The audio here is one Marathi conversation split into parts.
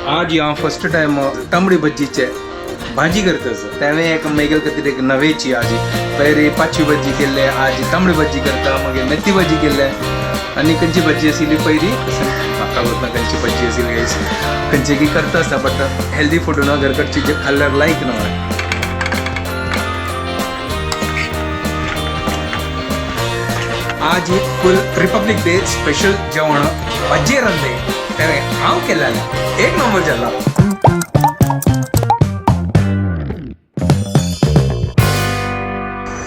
आज या फर्स्ट टाइम तांबडी भज्जीचे भाजी करतस त्यावेळी एक मेगल कधी एक नवेची आजी पहिले पाचवी भज्जी केले आज तांबडी भज्जी करता मग मेथी भज्जी केले आणि खंयची भज्जी आशिल्ली पहिली म्हाका वतना खंयची भज्जी आशिल्ली गायस खंयची की करता आसता बट हेल्दी फूड ना घरकडची जे खाल्ल्यार लायक ना आज एक फुल रिपब्लिक डे स्पेशल जेवण भज्जी रांदले त्याने हांव केलेलें एक नंबर जाला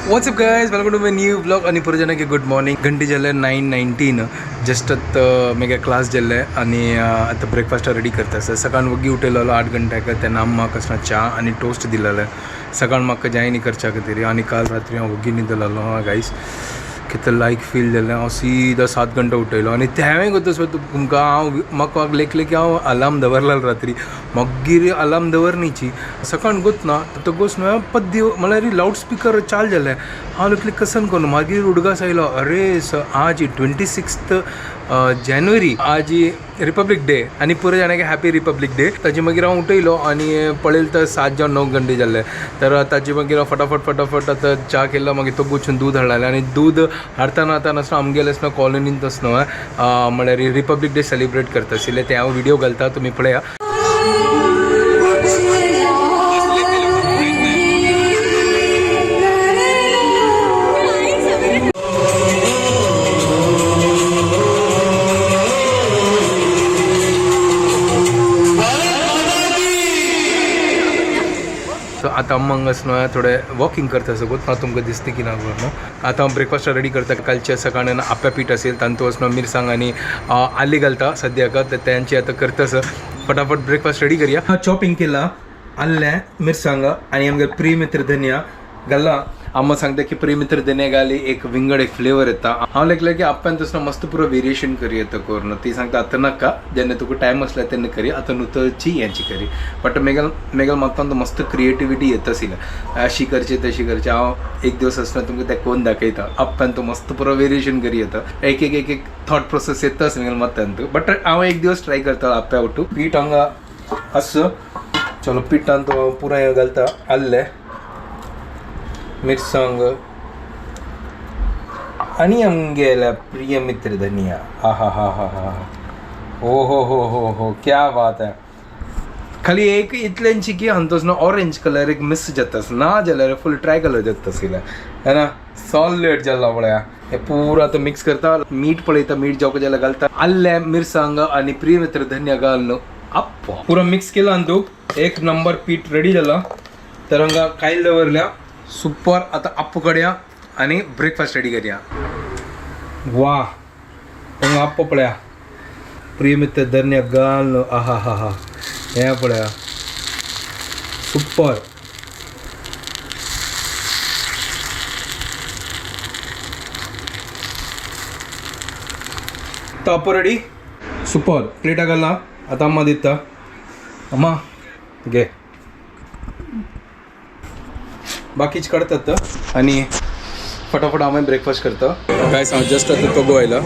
what's up guys welcome to my new blog आणि पुरे जाणांक गुड मॉर्निंग घंटी जाले 9:19 जस्ट मेगा क्लास जाल्ले आणि आता ब्रेकफास्ट रेडी करता सकाळ वगी उठयलो 8 घंट्याक तेन्ना म्हाका कसना चा आणि टोस्ट दिलेले सकाळ म्हाका जाय न्ही करच्या खातीर आणि काल रात्री हांव वगी न्हिदलेलो गायस कितें लायक फील जालें हांव सीदा 7 घंटा उठयलो आनी तेवें करता तुमकां हांव म्हाका लेखलें की हांव अलार्म दवरलेलो रात्री मागीर अलार्म दवरनीची सकाळ गोतना तो गोसना पद्दी म्हळ्यार लावड स्पीकर चाल जालें हांव लेखलें कसन करून मागीर उडगास आयलो अरे आज 26 जानेवारी आज रिपब्लीक डे आनी पुरे जाणांक हॅपी रिपब्लीक डे ताजे मागीर हांव उठयलो आनी पळयलें तर 7 जावन 9 घंटे जाल्ले तर ताजे मागीर फटाफट आतां च्या केलो मागीर तो गुच्छून दूद हाडलें आनी दूद हाडतना आसतना आमगेले आसना कॉलनींत आसना म्हळ्यार रिपब्लीक डे सेलिब्रेट करता आशिल्ले ते हांव व्हिडिओ घालता तुमी पळया सो आतां अम्मांग आसना थोडे वॉकिंग करता सगळं तुमकां दिसता की ना न्हू आतां हांव ब्रेकफास्ट रेडी करता कालच्या सकाळीन आप्या पीठ असेल तांतूं आसना मिरसांग आनी आली घालता सद्याक तेंची आतां करतास फटाफट ब्रेकफास्ट रेडी करया चॉपिंग केला आल्लें मिरसांग आनी आमगे प्रीमित्र धनिया घालला अम्मा सांगता की प्रीमित्र धनिया घाली एक विंगड एक फ्लेवर येता हांव लेखलें की आप्यान तसना मस्त पुरो वेरिएशन करी येता करून ती सांगता आतां नाका जेन्ना तुका टायम आसला तेन्ना करी आतां नुतळची हेंची करी बट मेगल म्हाका मस्त क्रिएटिविटी येता आशिल्लें अशी करची तशी करची हांव एक दिवस आसतना तुमकां तें कोन्न दाखयता आप्यान तो मस्त पुरो वेरिएशन करी येता एक थॉट प्रोसेस येता मेगल मातान बट हांव एक दिवस ट्राय करता आप्या उठू पीठ हांगा आस चलो पिठान तो पुरो हें घालता आल्लें मिरसांग आणि आमगेला प्रिय मित्र धनिया हा हो क्या बात है खाली एक इतल्यांची की हांतोच ना ऑरेंज कलर एक मिस जातास ना जाल्यार फुल ट्राय कलर जाता आशिल्लें है ना सॉलिड जाला पळया हे पुरो आतां मिक्स करता मीठ पळयता मीठ जावं जाल्यार घालता आल्लें मिरसांग आनी प्रिय मित्र धनिया घालून अप्प पुरो मिक्स केला आनी एक नंबर पीठ रेडी जाला तर हांगा कायल दवरल्या सुपर आता अप्प करूया आणि ब्रेकफास्ट रेडी करूया वा हांगा अप्प पळया प्रिय मित्र धनिया घालून हा हें पळया सुपर तो अप्प रेडी सुपर प्लेटा घालना आता अम्मा दिता अम्मा घे बाकीच काढतात आणि फटाफट आम्ही ब्रेकफास्ट करता काय सांग जस्ट आता तो गोयला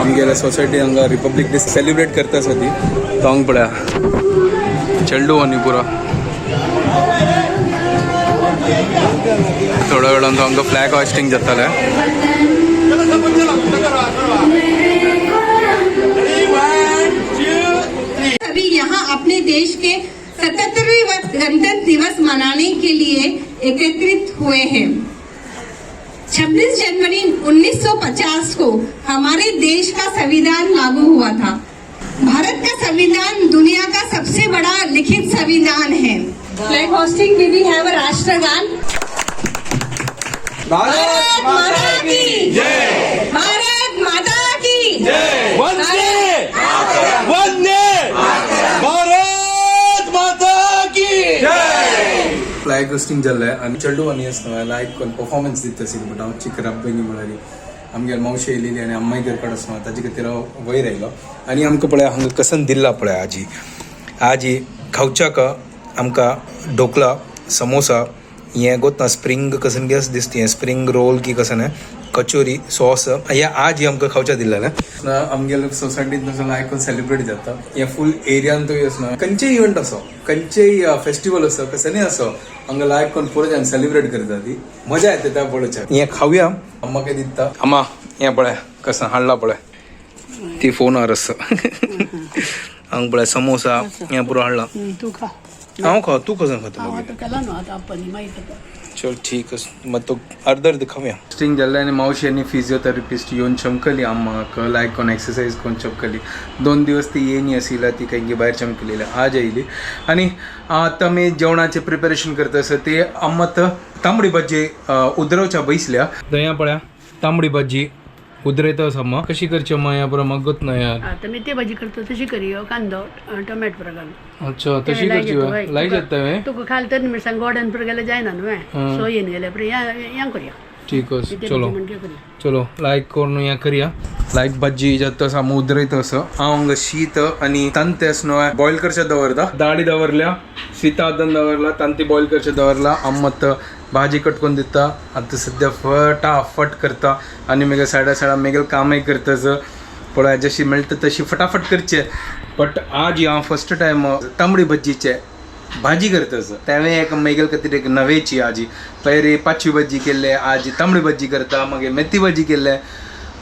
आमगेल्या सोसायटी हांगा रिपब्लीक डे सेलिब्रेट करता ती तो हांग पळया चेडू आनी पुरो थोड्या वेळान तो हांगा फ्लॅग हॉस्टिंग जातालें अभी यहाँ अपने देश के 77वें गणतंत्र दिवस मनाने के लिए एकत्रित हुए हैं 26 जनवरी 1950 को हमारे देश का संविधान लागू हुआ था भारत का संविधान दुनिया का सबसे बड़ा लिखित संविधान है फ्लैग होस्टिंग में भी है राष्ट्रगान भारत माता की जय भारत माता की जय वंदे भारत माता की जय फ्लॅग होस्टिंग जाल्लें आनी चेडू आनी आसता लायक कोण परफॉर्मन्स दिता आशिल्ली बट हांव चिकराब बेगी म्हळ्यारी आमगे मावशी येयलेली आनी अम्माय घरकाड आसता ताजे खातीर हांव वयर आयलो आनी आमकां पळय हांगा कसन दिला पळय आजी खावच्याक आमकां ढोकला समोसा हें गोतना स्प्रिंग कसन गॅस दिसता हें स्प्रिंग रोल की कसन कचोरी सॉस या आज आमकां खावच्या दिलेलें आमगेल्या सोसायटीन तसो लायक सेलिब्रेट जाता या फूल एरियान तो आसना खंयचेय इव्हेंट असो खंयचेय फेस्टिवल असो कसनी असो हांगा लायक कोण पुरोच्यान सेलिब्रेट करता ती मजा येता त्या पळोवच्या हें खावया अम्मा कितें दिता अम्मा हें पळय कसं हाडला पळय ती फोनार आसा हांगा पळय समोसा हें पुरो हाडला तू खा हांव खा तूं कसं खाता हांव आतां केला न्हू आतां आपणी मागीर चल ठीक आहे मग तो अर्ध खाऊया स्टिंग जाल्ले आनी मावशी आनी फिजिओथेरपिस्ट येवन चमकली आम्हाक लायक कोण एक्सरसाइज कोण चमकली 2 दिवस ती येयनी आशिल्ली ती काही भायर चमकलेली आज येयली आनी आतां आमी जेवणाचें प्रिपेरेशन करता आसा ती आम्मात तांबडी भाजी उदरवच्या बैसल्या दया पळया तांबडी भाजी उदरयता आसा अम्मा कशी करची अम्मा या बरं मगत ना यार आतां मेथी भाजी करता तशी करी कांदो टोमॅटो पुरो घाल अच्छा तशी करची लाई जाता वे तुका खाल तर मिरसांग गोड्यान पुरो गेल्यार जायना न्हू सोयेन गेल्यार पुरो हें करया ठीक आहे मेथी चलो भाजी म्हणजे करया चलो लायक करून हें करया लायक भाजी जाता आसा उदरयता आसा हांव हांगा शीत आनी तांते न्हू बॉयल करचे दवरता दाळी दवरल्या शीत आदन दवरला तांती बॉयल करचे दवरला आम्मात भाजी कट करून दिता आतां सद्या फटाफट करता आनी मागीर सायडा मागीर कामय करताच पळय जशी मेळटा तशी फटाफट करचे बट आज हांव फर्स्ट टायम तांबडी भाजीचे भाजी करताच त्यावेळी एक मेगल खातीर एक नवेची आजी पयरी पांचवी भाजी केल्ले आज तांबडी भाजी करता मागीर मेथी भाजी केल्ले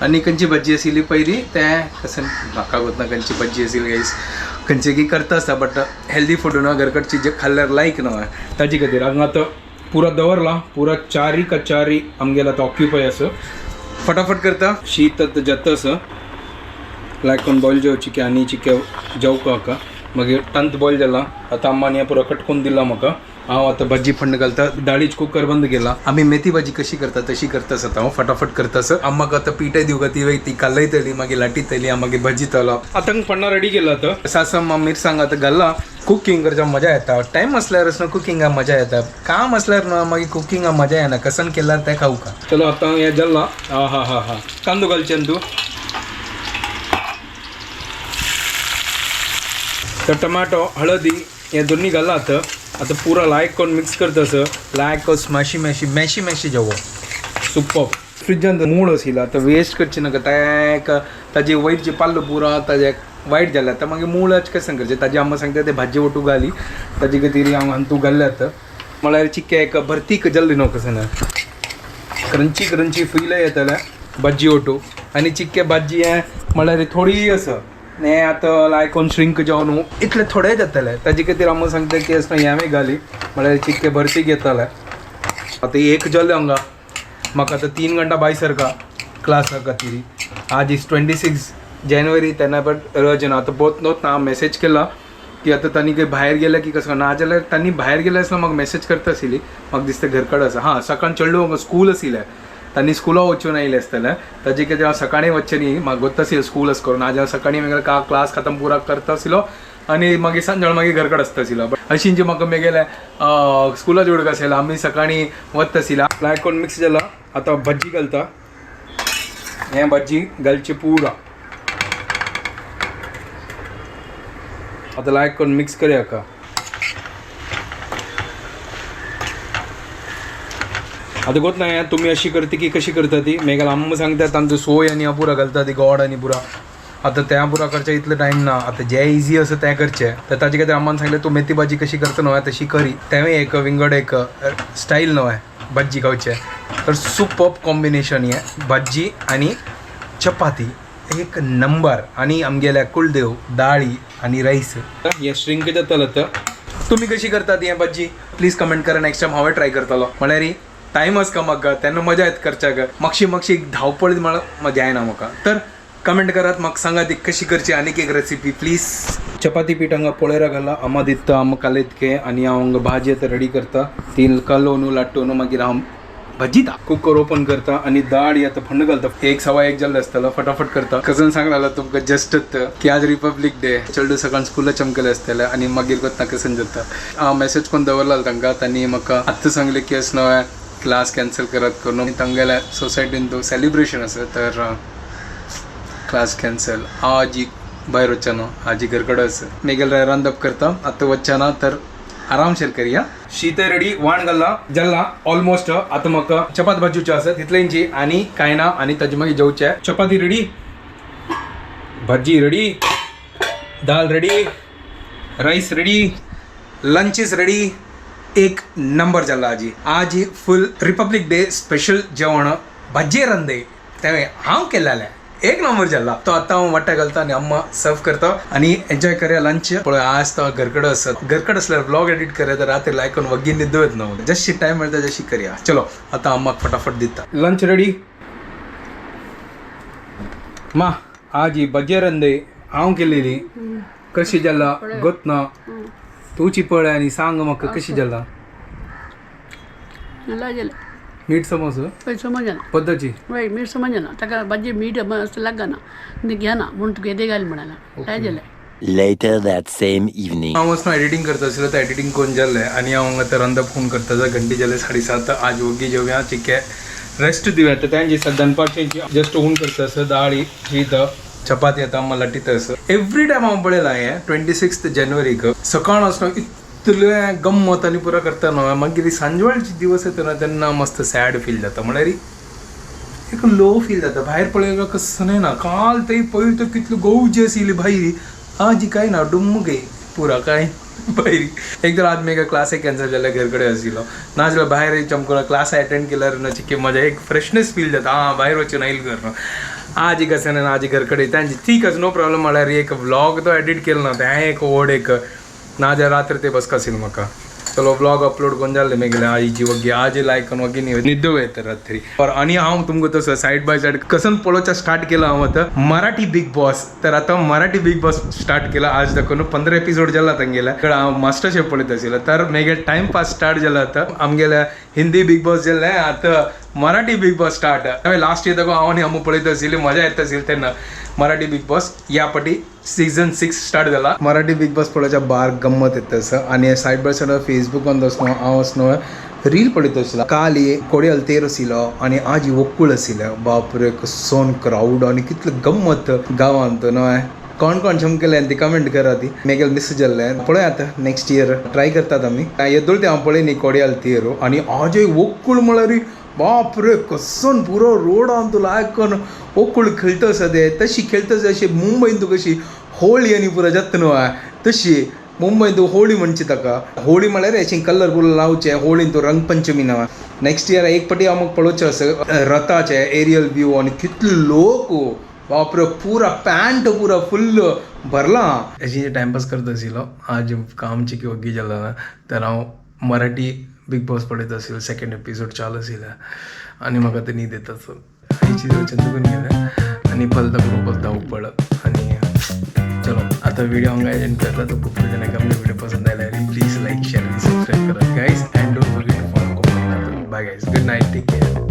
आनी खंयची भाजी आशिल्ली पयरी तें कसं म्हाका वतना खंयची भाजी आशिल्ली गायस खंयची की करता आसता बट हेल्दी फूड न्हू घरकडची जे खाल्ल्यार लायक न्हू ताजे खातीर हांगा आतां पुरा दवरला पुरा चारी आमगेला तो ऑक्युपाय आसा फटाफट करता शीत जाता आसा लायक कोण बॉयल जेवची आनी चिके जेवका हाका मागीर तांत बॉयल जाला आतां अम्मान हें पुरो कटकून दिला म्हाका हांव आतां भाजी फंड घालता दाळीच कुकर बंद केला आमी मेथी भाजी कशी करता तशी करता आसा हांव फटाफट करता आसा अम्माक आतां पिठे दिवका ती कालयतली मागीर लाटीतली मागीर भाजीतलो आतां फण्णां रेडी केला आतां सासम मिरसांग आतां घालला कुकिंग करच्या मजा येता टायम असल्यार न्हू कुकिंगाक मजा येता काम असल्यार न्हू मागीर कुकिंगाक मजा येना कसन केल्यार तें खावका चलो आतां हें जाल्ला हा कांदो घालचे तूं तर टमाटो हळदी हे दोन्ही घाला आतां पुरा लायक करून मिक्स करता आसा लायक करून मॅशी जेवो सुपर फ्रिजान मूड आशिल्लो आतां वेस्ट करची नाका ताजी वायट जी पाल्लो पुरो ताजे वायट जालें आतां मागीर मूळच कशें करचें ताजी अम्मा सांगता ते भाजी वटू घाली ताजे खातीर हांव तूं घाल्ले आतां म्हळ्यार चिक्के एक भरतीक जल्दी न्हू कसं ना क्रंची फील येतले भाजी वटू आनी चिक्के भाजी हें म्हळ्यार थोडी आसा हें आतां लायक कोण श्रिंक जावन न्हू इतले थोडे जातले ताजे खातीर अम्मा सांगता की असं हें घाली म्हळ्यार चिक्के भरतीक येतले आतां एक जालें हांगा म्हाका आतां 3 घंटा भायर सरका क्लासा खातीर आज इज 26 जानेवारी तेन्ना बट रजना आतां बोत नोत ना मेसेज केला की आतां तांणी खंय भायर गेल्या की कसं ना जाल्यार तांणी भायर गेल्या आसतना म्हाका मेसेज करता आशिल्ली म्हाका दिसता घरकड आसा हां सकाळ चेडूं स्कूल आशिल्लें तांणी स्कुला वचून आयले आसतले ताजे खातीर हांव सकाळीं वच्चें न्ही म्हाका गोत्ता आशिल्लें स्कूल आसा करून आज हांव सकाळीं मागीर क्लास खतम पुरा करता आशिल्लो आनी मागीर सांजवेळ मागीर घरकड आसता आशिल्लो बट अशीं जी म्हाका मेगेले स्कुला जोडूंक आशिल्लो आमी सकाळीं वता आशिल्ला लायक कोण मिक्स जाला आतां भाजी घालता हें भाजी घालची पुरा आतां लायक करून मिक्स करया का आतां गोत ना तुमी अशी करता की कशी करता ती मेगल अम्मा सांगता तांचो सोय आनी पुरा घालता ती गोड आनी पुरा आतां त्या पुरा करचें इतलो टायम ना आतां जें इजी आसा तें करचें तर ताजे खातीर अम्मान सांगलें तूं मेथी भाजी कशी करता न्हय तशी करी तेंवूय एक विंगड एक स्टायल न्हय भाजी खावचें तर सुपर्ब कॉम्बिनेशन हें भाजी आनी चपाती एक नंबर आनी आमगेल्या कुलदेव दाळी आनी रायस हें श्रिंक जातलो तर तुमी कशी करतात हें भाजी प्लीज कमेंट करा नेक्स्ट टायम हांवें ट्राय करतलो म्हळ्यार टायम आसका म्हाका तेन्ना मजा येता करच्याक मातशी धांवपळ म्हळ्यार मजा येना म्हाका तर कमेंट करात म्हाका सांगात ती कशी करची आनीक एक रेसिपी प्लीज चपाती पीठ हांगा पोळेरा घाला अम्मा दिता अम्मा कालयतके आनी हांव हांगा भाजी आतां रेडी करता ती कालोवन लाट्टून मागीर हांव भाजीता कुकर ओपन करता आनी दाळ आतां फंड घालता 1:15 जाल्लो आसतलो फटाफट करता कजन सांगलेलो तुमकां जस्ट की आज रिपब्लीक डे चेडूं सकाळ स्कुला चमकले आसतले आनी मागीर कोत्ता कसन जाता हांव मेसेज करून दवरला तांकां तांणी म्हाका आत्तां सांगलें की अस न्हय क्लास कॅन्सल करत करून तांगेल्या सोसायटीन तो सेलिब्रेशन आसा तर क्लास कॅन्सल हांव आजी भायर वच्चा न्हू आजी घरकडे आसा मेगेल रांदप करता आतां वच्चा ना तर आरामशीर करूया. शीत रेडी वाण घालला जल्ला ऑलमोस्ट. आता म्हाका चपात भाजूचे आसा तितल्यांची आनी कांय ना आनी ताजे मागीर जेवचे. चपाती रेडी, भाजी ready, dal ready, rice ready, lunch is ready. एक नंबर जाल्ला आजी. आज फुल रिपब्लीक डे स्पेशल जेवण भाजी रंदे तें हांव केल्लें. एक नंबर जाल्ला. तो आतां हांव वाट्या घालता आनी अम्मा सर्व करता आनी एन्जॉय करया लंच. पळय आज तो घरकडे आसत. घरकडे असल्यार ब्लॉग एडिट करया तर रात्री लायकून वग्गी न्हिदू येत ना. जशी टायम मेळटा जशी करया. चलो आतां अम्माक फटाफट दिता. Lunch ready. मा आज ही भाजी रंदे हांव केलेली. कशी जाल्ला गोत ना. तूची पळय आनी सांग म्हाका कशी जाल्ला. मला गेलं मीठ समज पळय समजना पद्धती. वय मीठ समजना ताका भाजी मीठ असं लागना घेना म्हणून तुका येदे घाल म्हणाला काय झालं. Later that same evening. हांव वचून एडिटींग करता आसलो तर एडिटींग करून जाल्लें आनी हांव हांगा तर रांदप फोन करता जाल्यार घंटी जाले 7:30. आज वग्गी जेवया चिके रेस्ट दिवया. तर तांची दनपारची जस्ट होऊन करता आसा दाळी शीत चपाती आता अम्मा लाटीत आसा. एवरी टायम हांव पळयलां हें 26 जानेवारीक सकाळ आसतना इतलें गम्मत आनी पुरा करता न्हय. मागीर सांजवेळचे दिवस येता ना तेन्ना मस्त सॅड फील जाता. म्हळ्यार एक लो फील जाता. भायर पळयल्यार कसं ना. काल ते पळय तर कितली गौजी आशिल्ली भायर. आज काय ना डुम्म गे पुरा काय भायर. एक तर आज मेगा क्लास कॅन्सल जाल्यार घर कडेन आशिल्लो ना जाल्यार भायर चमकलो क्लास अटेंड केल्यार ना चिके मजा एक फ्रेशनेस फील जाता. भायर वचून आयल घर आज कशें ना आज घर कडेन तांची ठीक आसा नो प्रॉब्लम. म्हळ्यार एक व्लॉग तो एडिट केलो ना तें एक व्हड एक ना जाल्यार रात्री ते बसका आशिल्लो म्हाका. चलो ब्लॉग अपलोड करून जाल्ले मागीर आईची वग्गी आज लायक करून वग्गी न्हिदो येता रात्री. आनी हांव तुमकां तसो सायड बाय सायड कसन पळोवचा स्टार्ट केला हांव आतां मराठी बिग बॉस. तर आतां मराठी बिग बॉस स्टार्ट केला. आज दाखोवन 15 एपिसोड जाला तांगेल्या. हांव मास्टर शेफ पळयत आशिल्लो तर मागीर टायम पास स्टार्ट जाला. आतां आमगेल्या हिंदी बिग बॉस जाल्ले आतां मराठी बिग बॉस स्टार्ट. हांवें लास्ट इयर दाखोवन हांव आनी अम्मू पळयत आशिल्ली मजा येता आशिल्ली तेन्ना. मराठी बिग बॉस या पाटी सीझन 6 स्टार्ट जाला. मराठी बिग बॉस पळोवच्या बार गंमत येता आसा. आनी सायड बाय सायड फेसबुकान वचून हांव वचून रील पळयत आशिल्लो. काल कोडयाल तेर आशिल्लो आनी आज वकूळ आशिल्लो. बापरे कसोन क्राऊड आनी कितले गंमत गांवांत न्हय. कोण कोण चमकेलें ती कमेंट करा. ती मेगेल मिस जाल्लें पळय. आतां नेक्स्ट इयर ट्राय करतात आमी. येदोळ ते हांव पळयनी कोडयाल तेर आनी आज वकूळ म्हळ्यार बापरे कसोन पुरो रोडान तूं लायकन ओकूळ खेळटा आसा ते. तशी खेळटा जशी मुंबईन तूं कशी होळी आनी पुरो जाता न्हय तशी मुंबईन तूं होळी म्हणची ताका. होळी म्हळ्यार अशें कलर पुरो लावचे. होळीन तूं रंगपंचमी ना. नेक्स्ट इयर एक पाटी आमकां पळोवचें आसा रथाचे एरियल व्यू आनी कितले लोक बापरे पुरा पॅन्ट पुरा फुल्ल भरलां. अशी टायमपास करता आशिल्लो. आज कामची की वग्गी जाला तर हांव मराठी बिग बॉस पळयत आशिल्लो. सेकंड एपिसोड चालू आशिल्लो आनी म्हाका ते न्हीद येता. सो आयची चंदून गेलें आनी फलता खूब धांवपळ आनी चलो आता व्हिडिओ हांगा एंड करता. तो खूप जणांक आमचे व्हिडिओ पसंद आयला प्लीज लाईक शेअर आणि सबस्क्राईब करा guys and don't forget to follow. Bye guys good night take care.